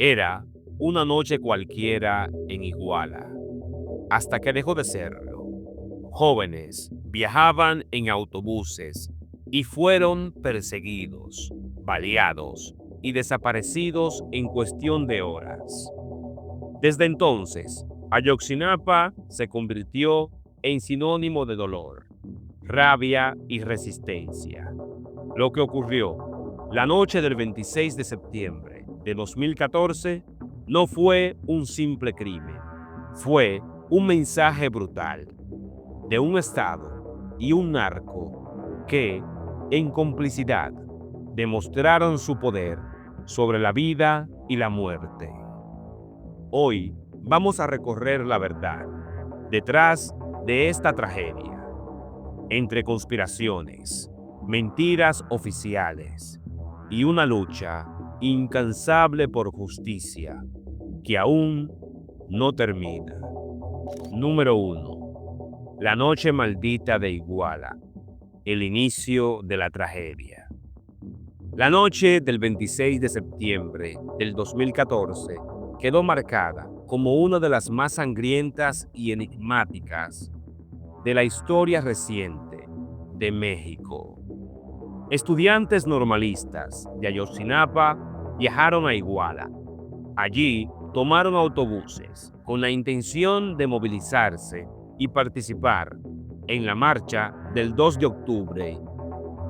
Era una noche cualquiera en Iguala, hasta que dejó de serlo. Jóvenes viajaban en autobuses y fueron perseguidos, baleados y desaparecidos en cuestión de horas. Desde entonces, Ayotzinapa se convirtió en sinónimo de dolor, rabia y resistencia. Lo que ocurrió la noche del 26 de septiembre de 2014 no fue un simple crimen, fue un mensaje brutal de un Estado y un narco que, en complicidad, demostraron su poder sobre la vida y la muerte. Hoy vamos a recorrer la verdad detrás de esta tragedia, entre conspiraciones, mentiras oficiales y una lucha incansable por justicia que aún no termina. Número 1. La noche maldita de Iguala, el inicio de la tragedia. La noche del 26 de septiembre del 2014 quedó marcada como una de las más sangrientas y enigmáticas de la historia reciente de México. Estudiantes normalistas de Ayotzinapa viajaron a Iguala. Allí tomaron autobuses con la intención de movilizarse y participar en la marcha del 2 de octubre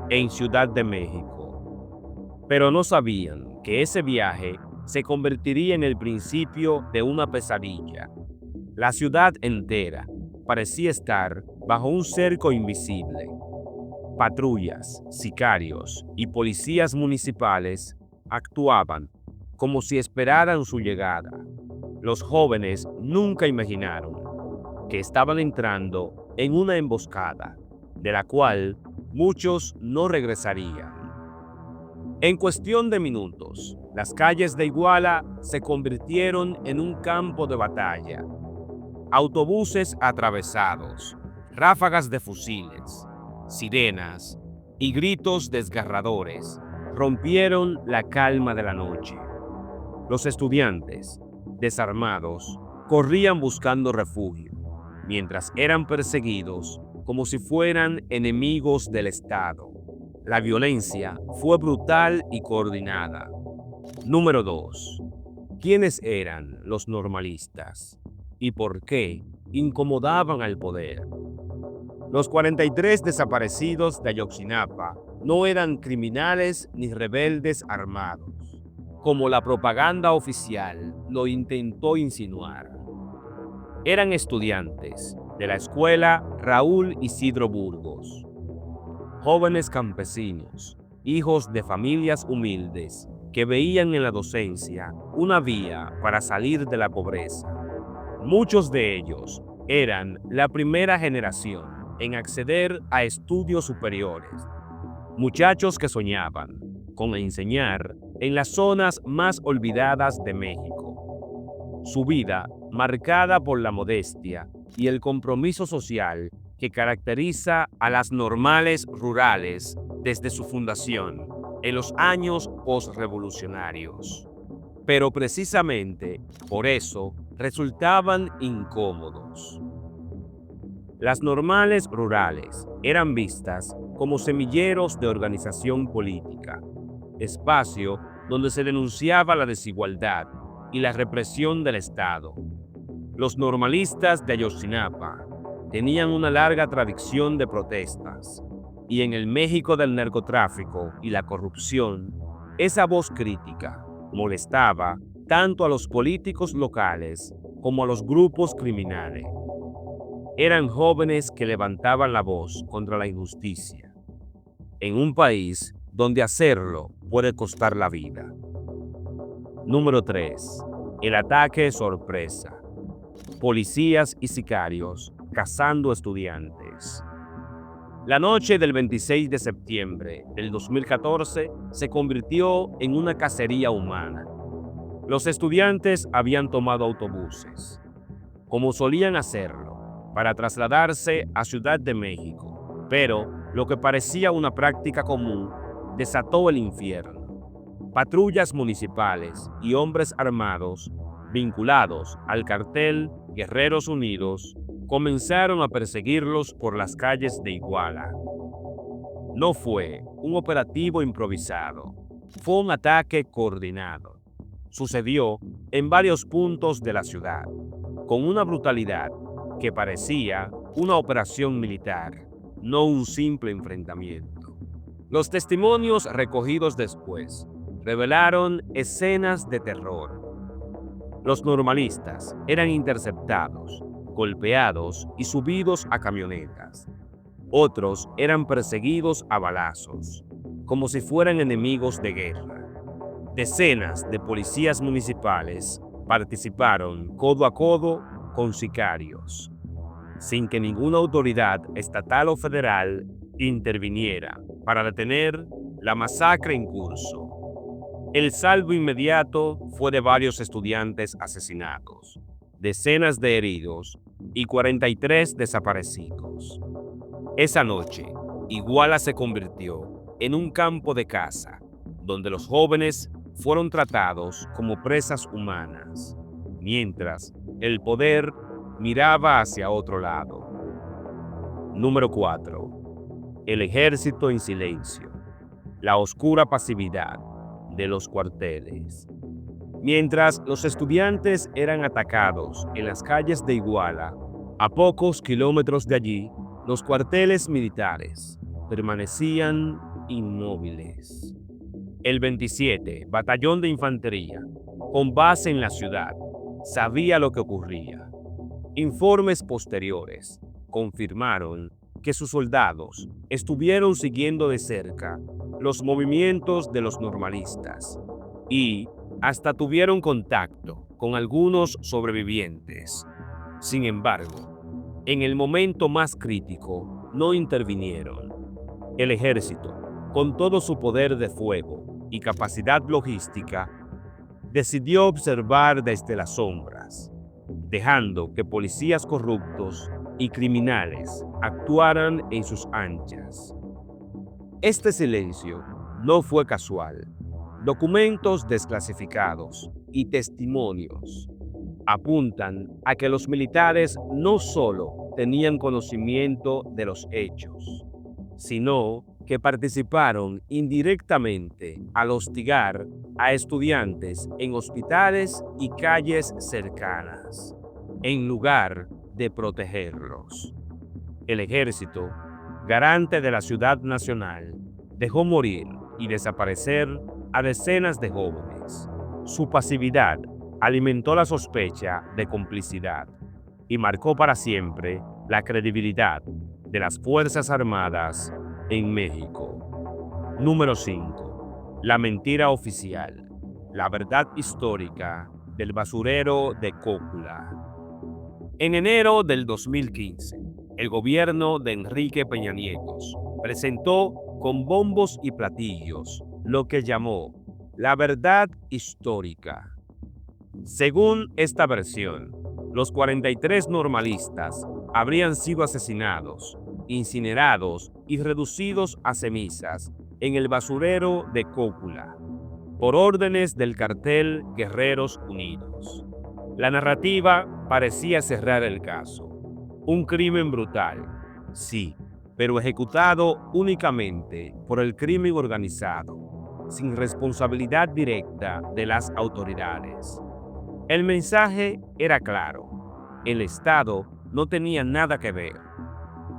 en Ciudad de México. Pero no sabían que ese viaje se convertiría en el principio de una pesadilla. La ciudad entera parecía estar bajo un cerco invisible. Patrullas, sicarios y policías municipales actuaban como si esperaran su llegada. Los jóvenes nunca imaginaron que estaban entrando en una emboscada, de la cual muchos no regresarían. En cuestión de minutos, las calles de Iguala se convirtieron en un campo de batalla. Autobuses atravesados, ráfagas de fusiles, sirenas y gritos desgarradores rompieron la calma de la noche. Los estudiantes, desarmados, corrían buscando refugio, mientras eran perseguidos como si fueran enemigos del Estado. La violencia fue brutal y coordinada. Número 2. ¿Quiénes eran los normalistas? ¿Y por qué incomodaban al poder? Los 43 desaparecidos de Ayotzinapa no eran criminales ni rebeldes armados, como la propaganda oficial lo intentó insinuar. Eran estudiantes de la escuela Raúl Isidro Burgos, jóvenes campesinos, hijos de familias humildes que veían en la docencia una vía para salir de la pobreza. Muchos de ellos eran la primera generación en acceder a estudios superiores, muchachos que soñaban con enseñar en las zonas más olvidadas de México. Su vida, marcada por la modestia y el compromiso social que caracteriza a las normales rurales desde su fundación en los años postrevolucionarios. Pero precisamente por eso resultaban incómodos. Las normales rurales eran vistas como semilleros de organización política, espacio donde se denunciaba la desigualdad y la represión del Estado. Los normalistas de Ayotzinapa tenían una larga tradición de protestas, y en el México del narcotráfico y la corrupción, esa voz crítica molestaba tanto a los políticos locales como a los grupos criminales. Eran jóvenes que levantaban la voz contra la injusticia, en un país donde hacerlo puede costar la vida. Número 3. El ataque sorpresa. Policías y sicarios cazando estudiantes. La noche del 26 de septiembre del 2014 se convirtió en una cacería humana. Los estudiantes habían tomado autobuses, como solían hacerlo, para trasladarse a Ciudad de México, pero lo que parecía una práctica común desató el infierno. patrullas municipales y hombres armados vinculados al cartel Guerreros Unidos comenzaron a perseguirlos por las calles de Iguala. No fue un operativo improvisado, fue un ataque coordinado. Sucedió en varios puntos de la ciudad, con una brutalidad que parecía una operación militar, no un simple enfrentamiento. Los testimonios recogidos después revelaron escenas de terror. Los normalistas eran interceptados, golpeados y subidos a camionetas. Otros eran perseguidos a balazos, como si fueran enemigos de guerra. Decenas de policías municipales participaron codo a codo con sicarios, sin que ninguna autoridad estatal o federal interviniera para detener la masacre en curso. El saldo inmediato fue de varios estudiantes asesinados, decenas de heridos y 43 desaparecidos. Esa noche, Iguala se convirtió en un campo de caza, donde los jóvenes fueron tratados como presas humanas, mientras el poder miraba hacia otro lado. Número 4. El ejército en silencio. La oscura pasividad de los cuarteles. Mientras los estudiantes eran atacados en las calles de Iguala, a pocos kilómetros de allí, los cuarteles militares permanecían inmóviles. El 27 Batallón de Infantería, con base en la ciudad, sabía lo que ocurría. Informes posteriores confirmaron que sus soldados estuvieron siguiendo de cerca los movimientos de los normalistas y hasta tuvieron contacto con algunos sobrevivientes. Sin embargo, en el momento más crítico no intervinieron. El ejército, con todo su poder de fuego y capacidad logística, decidió observar desde las sombras, dejando que policías corruptos y criminales actuaran en sus anchas. Este silencio no fue casual. Documentos desclasificados y testimonios apuntan a que los militares no solo tenían conocimiento de los hechos, sino que participaron indirectamente al hostigar a estudiantes en hospitales y calles cercanas, en lugar de protegerlos. El ejército, garante de la seguridad nacional, dejó morir y desaparecer a decenas de jóvenes. Su pasividad alimentó la sospecha de complicidad y marcó para siempre la credibilidad de las Fuerzas Armadas en México. Número 5. La mentira oficial. La verdad histórica del basurero de Cócula. En enero del 2015, el gobierno de Enrique Peña Nieto presentó con bombos y platillos lo que llamó la verdad histórica. Según esta versión, los 43 normalistas habrían sido asesinados, incinerados y reducidos a cenizas en el basurero de Cócula, por órdenes del cartel Guerreros Unidos. La narrativa parecía cerrar el caso. Un crimen brutal, sí, pero ejecutado únicamente por el crimen organizado, sin responsabilidad directa de las autoridades. El mensaje era claro: el Estado no tenía nada que ver,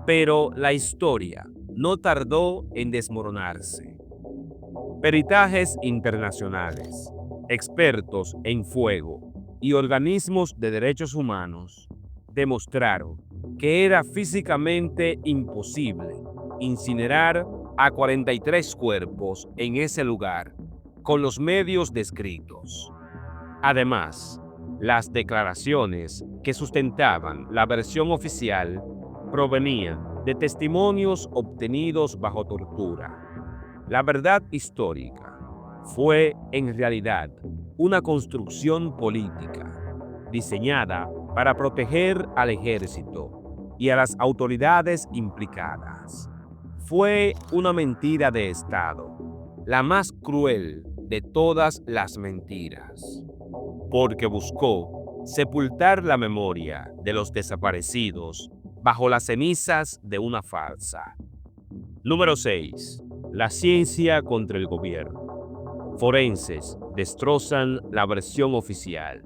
pero la historia no tardó en desmoronarse. Peritajes internacionales, expertos en fuego y organismos de derechos humanos demostraron que era físicamente imposible incinerar a 43 cuerpos en ese lugar con los medios descritos. Además, las declaraciones que sustentaban la versión oficial provenían de testimonios obtenidos bajo tortura. La verdad histórica fue, en realidad, una construcción política diseñada para proteger al ejército y a las autoridades implicadas. Fue una mentira de Estado, la más cruel de todas las mentiras, porque buscó sepultar la memoria de los desaparecidos bajo las cenizas de una farsa. Número 6. La ciencia contra el gobierno. Forenses destrozan la versión oficial.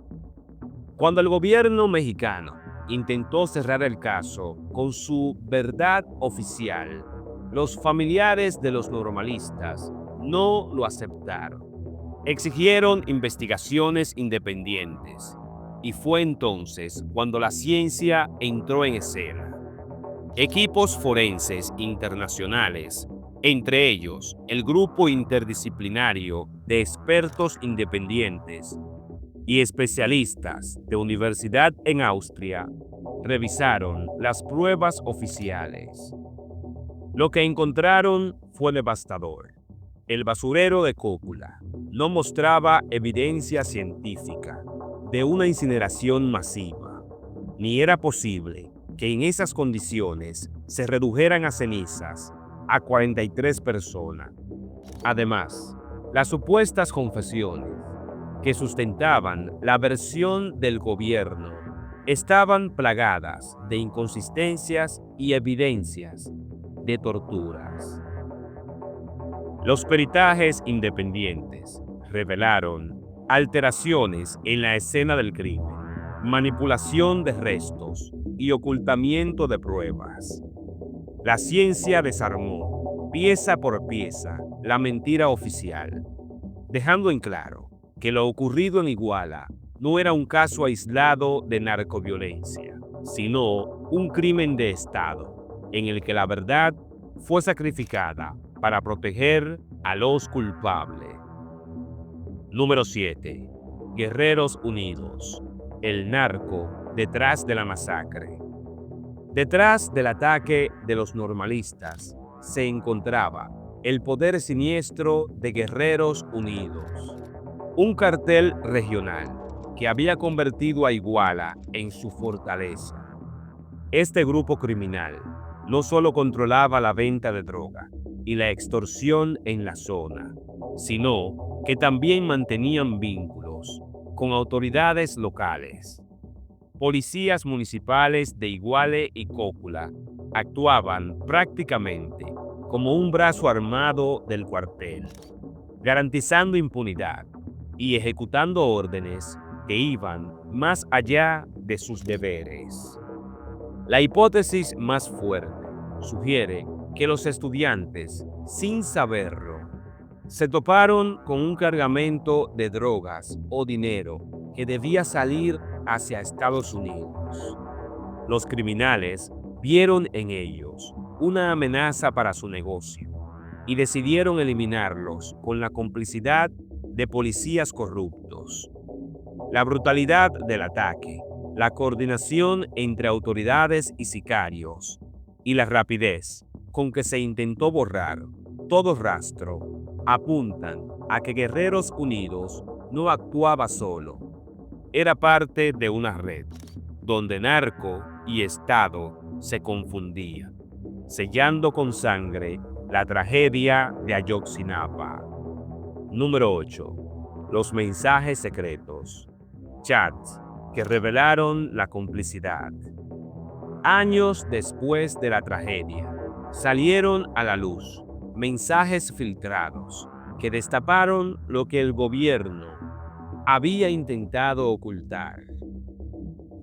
Cuando el gobierno mexicano intentó cerrar el caso con su verdad oficial, los familiares de los normalistas no lo aceptaron. Exigieron investigaciones independientes, y fue entonces cuando la ciencia entró en escena. Equipos forenses internacionales, entre ellos el grupo interdisciplinario de expertos independientes y especialistas de universidad en Austria, revisaron las pruebas oficiales. Lo que encontraron fue devastador. El basurero de Cócula no mostraba evidencia científica de una incineración masiva, ni era posible que en esas condiciones se redujeran a cenizas a 43 personas. Además, las supuestas confesiones que sustentaban la versión del gobierno estaban plagadas de inconsistencias y evidencias de torturas. Los peritajes independientes revelaron alteraciones en la escena del crimen, manipulación de restos y ocultamiento de pruebas. La ciencia desarmó, pieza por pieza, la mentira oficial, dejando en claro que lo ocurrido en Iguala no era un caso aislado de narcoviolencia, sino un crimen de Estado, en el que la verdad fue sacrificada para proteger a los culpables. Número 7. Guerreros Unidos. El narco detrás de la masacre. Detrás del ataque de los normalistas se encontraba el poder siniestro de Guerreros Unidos, un cartel regional que había convertido a Iguala en su fortaleza. Este grupo criminal no solo controlaba la venta de droga y la extorsión en la zona, sino que también mantenían vínculos con autoridades locales. Policías municipales de Iguale y Cócula actuaban prácticamente como un brazo armado del cuartel, garantizando impunidad y ejecutando órdenes que iban más allá de sus deberes. La hipótesis más fuerte sugiere que los estudiantes, sin saberlo, se toparon con un cargamento de drogas o dinero que debía salir hacia Estados Unidos. Los criminales vieron en ellos una amenaza para su negocio y decidieron eliminarlos con la complicidad de policías corruptos. La brutalidad del ataque, la coordinación entre autoridades y sicarios y la rapidez con que se intentó borrar todo rastro apuntan a que Guerreros Unidos no actuaba solo. Era parte de una red donde narco y Estado se confundían, sellando con sangre la tragedia de Ayotzinapa. Número 8. Los mensajes secretos. Chats que revelaron la complicidad. Años después de la tragedia, salieron a la luz mensajes filtrados que destaparon lo que el gobierno había intentado ocultar.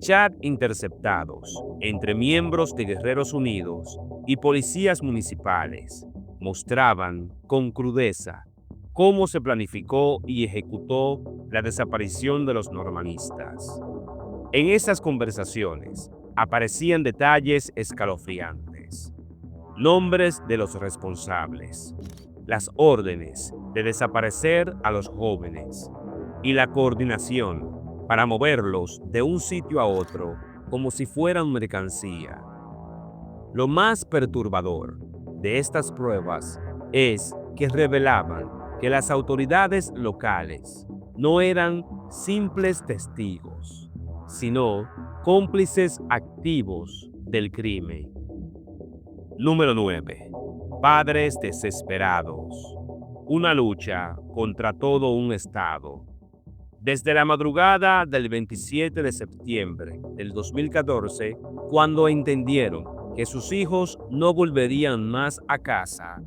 Chat interceptados entre miembros de Guerreros Unidos y policías municipales mostraban con crudeza cómo se planificó y ejecutó la desaparición de los normalistas. En esas conversaciones aparecían detalles escalofriantes, nombres de los responsables, las órdenes de desaparecer a los jóvenes y la coordinación para moverlos de un sitio a otro como si fueran mercancía. Lo más perturbador de estas pruebas es que revelaban que las autoridades locales no eran simples testigos, sino cómplices activos del crimen. Número 9. Padres desesperados. una lucha contra todo un estado. Desde la madrugada del 27 de septiembre del 2014, cuando entendieron que sus hijos no volverían más a casa,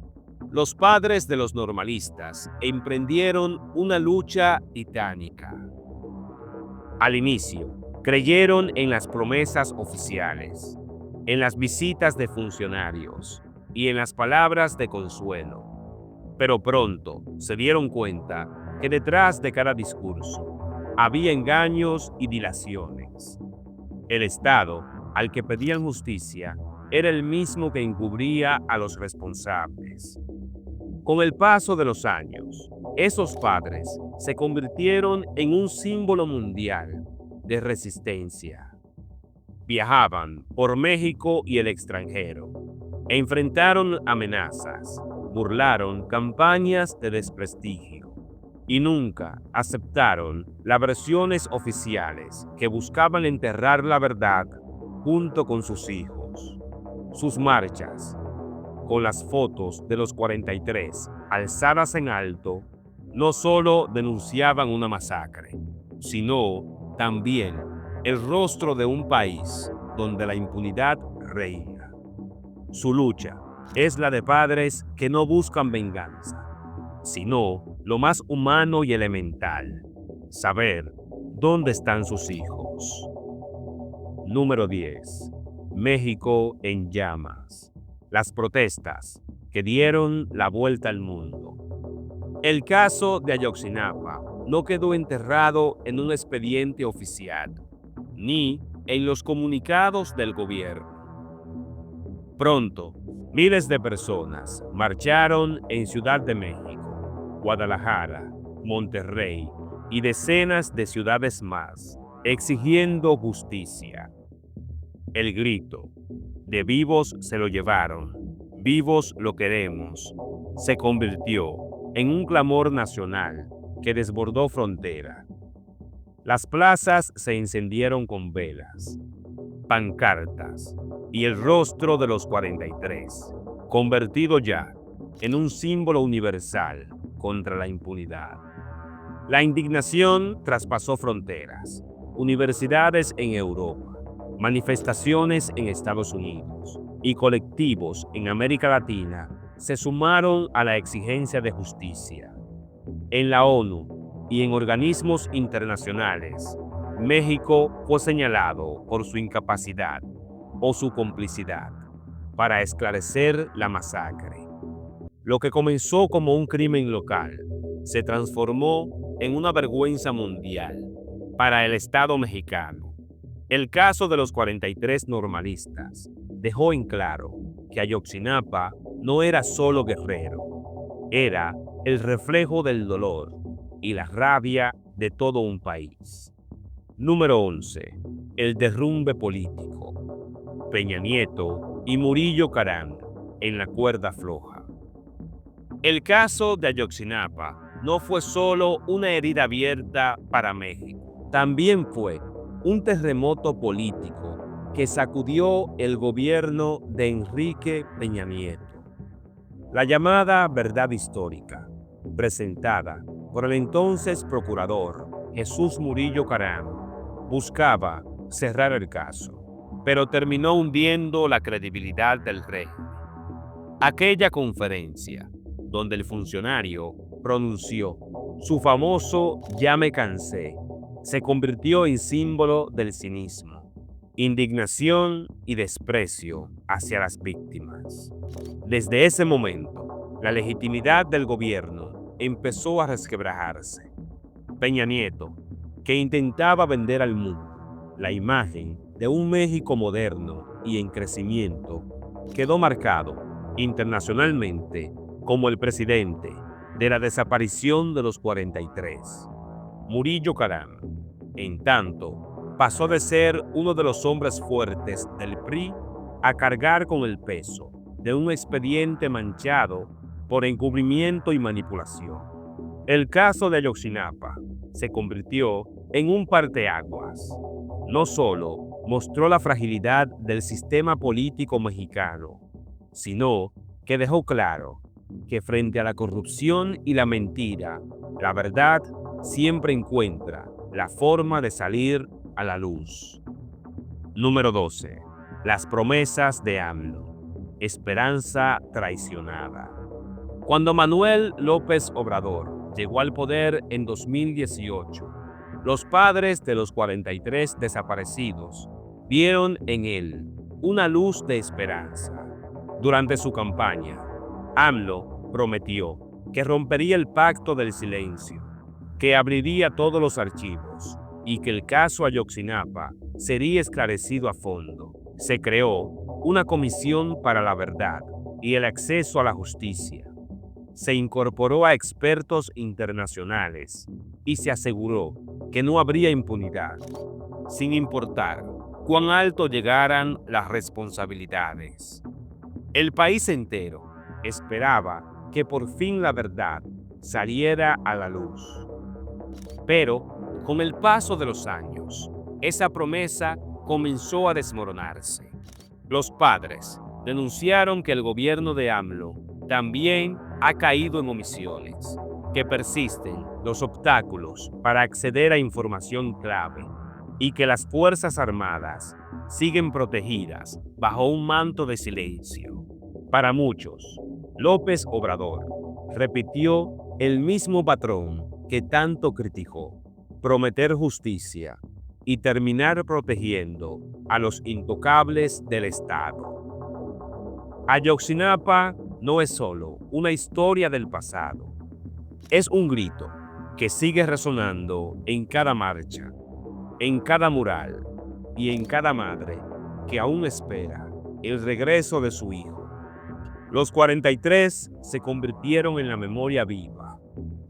los padres de los normalistas emprendieron una lucha titánica. Al inicio, creyeron en las promesas oficiales, en las visitas de funcionarios y en las palabras de consuelo. Pero pronto se dieron cuenta que detrás de cada discurso había engaños y dilaciones. El Estado, al que pedían justicia, era el mismo que encubría a los responsables. Con el paso de los años, esos padres se convirtieron en un símbolo mundial de resistencia. Viajaban por México y el extranjero, enfrentaron amenazas, burlaron campañas de desprestigio y nunca aceptaron las versiones oficiales que buscaban enterrar la verdad junto con sus hijos. Sus marchas, con las fotos de los 43 alzadas en alto, no solo denunciaban una masacre, sino también el rostro de un país donde la impunidad reina. Su lucha es la de padres que no buscan venganza, sino lo más humano y elemental: saber dónde están sus hijos. Número 10. México en llamas. Las protestas que dieron la vuelta al mundo. El caso de Ayotzinapa no quedó enterrado en un expediente oficial, ni en los comunicados del gobierno. Pronto, miles de personas marcharon en Ciudad de México, Guadalajara, Monterrey y decenas de ciudades más, exigiendo justicia. El grito de "vivos se lo llevaron, vivos lo queremos", se convirtió en un clamor nacional que desbordó frontera. Las plazas se encendieron con velas, pancartas y el rostro de los 43, convertido ya en un símbolo universal contra la impunidad. La indignación traspasó fronteras, universidades en Europa, manifestaciones en Estados Unidos y colectivos en América Latina se sumaron a la exigencia de justicia. En la ONU y en organismos internacionales, México fue señalado por su incapacidad o su complicidad para esclarecer la masacre. Lo que comenzó como un crimen local se transformó en una vergüenza mundial para el Estado mexicano. El caso de los 43 normalistas dejó en claro que Ayotzinapa no era solo Guerrero, era el reflejo del dolor y la rabia de todo un país. Número 11. El derrumbe político. Peña Nieto y Murillo Caram en la cuerda floja. El caso de Ayotzinapa no fue solo una herida abierta para México, también fue un terremoto político que sacudió el gobierno de Enrique Peña Nieto. La llamada verdad histórica, presentada por el entonces procurador Jesús Murillo Caram, buscaba cerrar el caso, pero terminó hundiendo la credibilidad del régimen. Aquella conferencia, donde el funcionario pronunció su famoso "ya me cansé", se convirtió en símbolo del cinismo, indignación y desprecio hacia las víctimas. Desde ese momento, la legitimidad del gobierno empezó a resquebrajarse. Peña Nieto, que intentaba vender al mundo la imagen de un México moderno y en crecimiento, quedó marcado internacionalmente como el presidente de la desaparición de los 43. Murillo Caram, en tanto, pasó de ser uno de los hombres fuertes del PRI a cargar con el peso de un expediente manchado por encubrimiento y manipulación. El caso de Ayotzinapa se convirtió en un parteaguas. No solo mostró la fragilidad del sistema político mexicano, sino que dejó claro que frente a la corrupción y la mentira, la verdad siempre encuentra la forma de salir a la luz. Número 12. Las promesas de AMLO. Esperanza traicionada. Cuando Manuel López Obrador llegó al poder en 2018, los padres de los 43 desaparecidos vieron en él una luz de esperanza. Durante su campaña, AMLO prometió que rompería el pacto del silencio, que abriría todos los archivos y que el caso Ayotzinapa sería esclarecido a fondo. Se creó una comisión para la verdad y el acceso a la justicia. Se incorporó a expertos internacionales y se aseguró que no habría impunidad, sin importar cuán alto llegaran las responsabilidades. El país entero esperaba que por fin la verdad saliera a la luz. Pero, con el paso de los años, esa promesa comenzó a desmoronarse. Los padres denunciaron que el gobierno de AMLO también ha caído en omisiones, que persisten los obstáculos para acceder a información clave y que las Fuerzas Armadas siguen protegidas bajo un manto de silencio. Para muchos, López Obrador repitió el mismo patrón que tanto criticó: prometer justicia y terminar protegiendo a los intocables del Estado. Ayotzinapa no es solo una historia del pasado, es un grito que sigue resonando en cada marcha, en cada mural y en cada madre que aún espera el regreso de su hijo. Los 43 se convirtieron en la memoria viva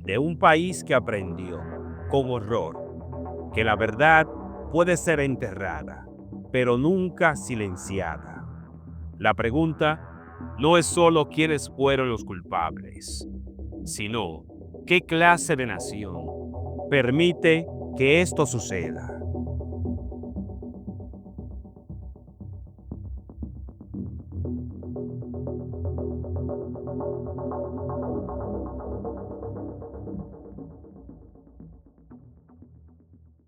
de un país que aprendió con horror que la verdad puede ser enterrada, pero nunca silenciada. La pregunta no es solo quiénes fueron los culpables, sino qué clase de nación permite que esto suceda.